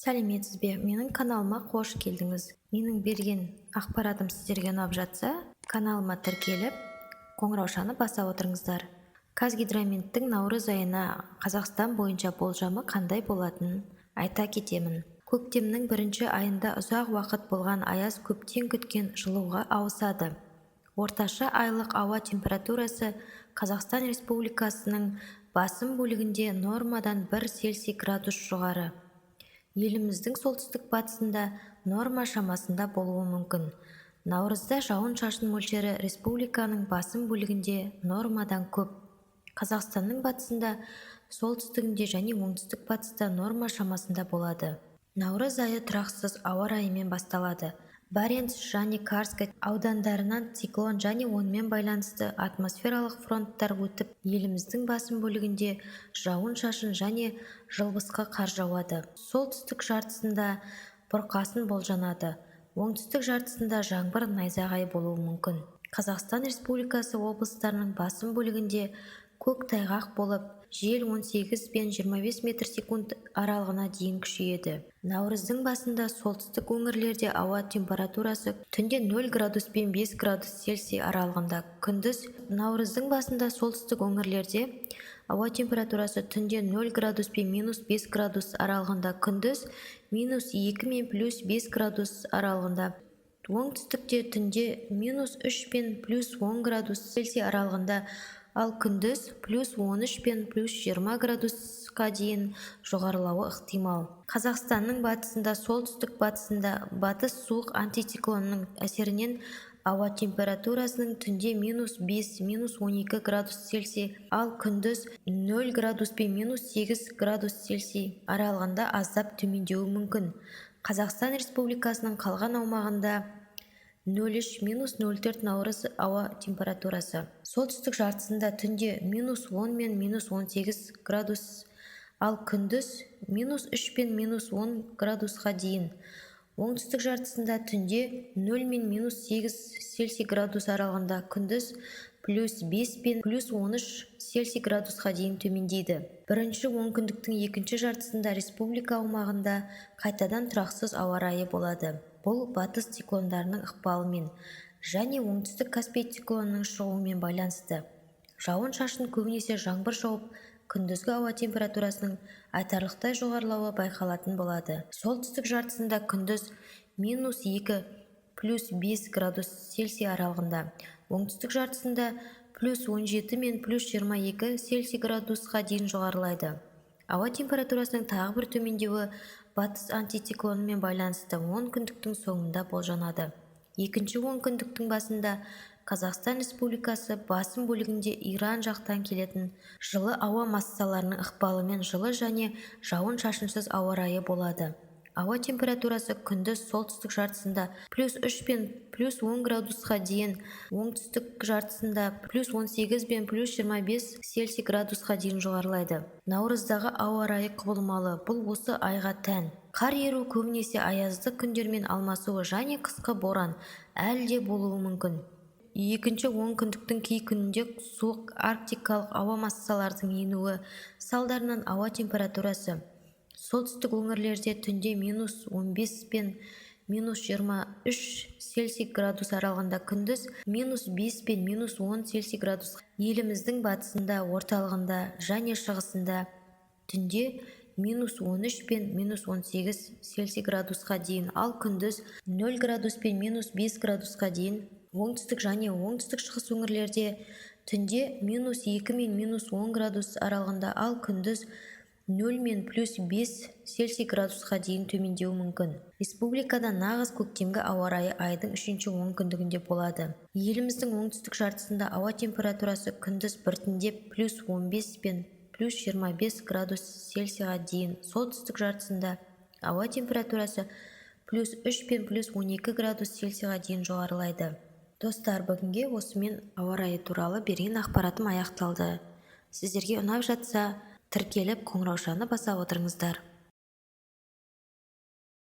Сәлеметсіз бе? Менің каналыма қош келдіңіз. Менің берген ақпаратым сіздерге ұнап жатса, каналыма тіркеліп, қоңыраушаны баса отырыңыздар. Қазгидрометтің наурыз айына Қазақстан бойынша болжамы қандай болатынын айта кетемін. Көктемнің бірінші айында ұзақ уақыт болған аяз көптен күткен жылуға ауысады. Орташа айлық ауа температурасы Қазақстан Республикасының басым бөлігінде нормадан 1 Цельсий градус жоғары. Еліміздің солтүстік батысында норма шамасында болуы мүмкін. Наурызда жауын-шашын мөлшері республиканың басым бөлігінде нормадан көп. Қазақстанның батысында, солтүстігінде және оңтүстік батыста норма шамасында болады. Наурыз айы тұрақсыз ауа райымен басталады. Баренц және Карскай аудандарынан циклон және онымен байланысты атмосфералық фронттар өтіп, еліміздің басым бөлігінде жауын-шашын және жылбысқы қар жауады. Солтүстік жартысында бұрқасын болжанады. Оңтүстік жартысында жаңбыр найзағай болуы мүмкін. Қазақстан Республикасы облыстарының басым бөлігінде көктайғақ болып, жел 18 пен 25 метр секунд аралығына дейін күшейеді. Наурыздың басында солтүстік өңірлерде ауа температурасы түнде 0 градус пен 5 градус Цельсий аралығында. Күндіз наурыздың басында солтүстік өңірлерде ауа температурасы түнде 0 градус пен -5 градус аралығында. Күндіз -2 мен +5 градус аралығында. Оңтүстікте түнде -3 пен +10 градус Цельсий аралығында, ал күндіз +13 пен +20 градусқа дейін жоғарылауы ықтимал. Қазақстанның батысында, солтүстік батысында батыс суық антициклонның әсерінен ауа температурасының түнде -5, -12 градус Цельсий, ал күндіз 0 градус пен -8 градус Цельсий аралығында аздап төмендеуі мүмкін. Қазақстан Республикасының қалған аумағында 0,3-0,4 наурыз ауа температурасы. Солтүстік жартысында түнде -10 мен -18 градус, ал күндіз -3 пен -10 градусқа дейін. Оңтүстік жартысында түнде 0 мен -8 Цельсий градус аралығында, күндіз +5 пен +13 Цельсий градусқа дейін төмендейді. Бірінші онкүндіктің екінші жартысында республика аумағында қайтадан тұрақсыз ауа райы болады. Бұл батыс циклондарының ықпалымен және оңтүстік Каспий циклонының шығуымен байланысты. Жауын-шашын көбінесе жаңбыр жауып, күндізгі ауа температурасының айтарлықтай жоғарылауы байқалатын болады. Солтүстік жартысында күндіз -2 +5 градус Цельсий аралығында, оңтүстік жартысында +17 мен +22 Цельсий градусқа дейін жоғарылайды. Ауа температурасының тағы бір төмендеуі батыс антициклонымен байланысты онкүндіктің соңында болжанады. Екінші онкүндіктің басында Қазақстан Республикасы басым бөлігінде Иран жақтан келетін жылы ауа массаларының ықпалымен жылы және жауын-шашынсыз ауа райы болады. Ауа температурасы күндіз солтүстік жартысында +3 пен +10 градусқа дейін, оңтүстік жартысында +18 пен +25 Цельсий градусқа дейін жоғарылайды. Наурыздағы ауа райы құбылмалы, бұл осы айға тән. Қар еру көбінесе аязды күндермен алмасуы және қысқы боран әлі де болуы мүмкін. Екінші онкүндіктің кей күнінде суық арктикалық ауа массалардың енуі салдарынан ауа температурасы солтүстік өңірлерде түнде -15 пен -23 Цельсий градус аралығында, күндіз -5 пен -10 Цельсий градус. Еліміздің батысында, орталығында және шығысында түнде -13 пен -18 Цельсий градусқа дейін, ал күндіз 0 градус пен -5 градусқа дейін. Оңтүстік және оңтүстік шығыс өңірлерде түнде -2 мен -10 градус аралығында, ал күндіз 0 мен +5 Цельсий градусқа дейін төмендеуі мүмкін. Республикада нағыз көктемгі ауа райы айдың 3-ші онкүндігінде болады. Еліміздің оңтүстік жартысында ауа температурасы күндіз біртіндеп +15 пен +25 градус Цельсийға дейін, солтүстік жартысында ауа температурасы +3 пен +12 градус Цельсийға дейін жоғарылайды. Достар, бүгінге осымен ауа райы туралы берген ақпаратым аяқталды. Сіздерге ұнап жатса, тіркеліп қоңыраушаны баса отырыңыздар.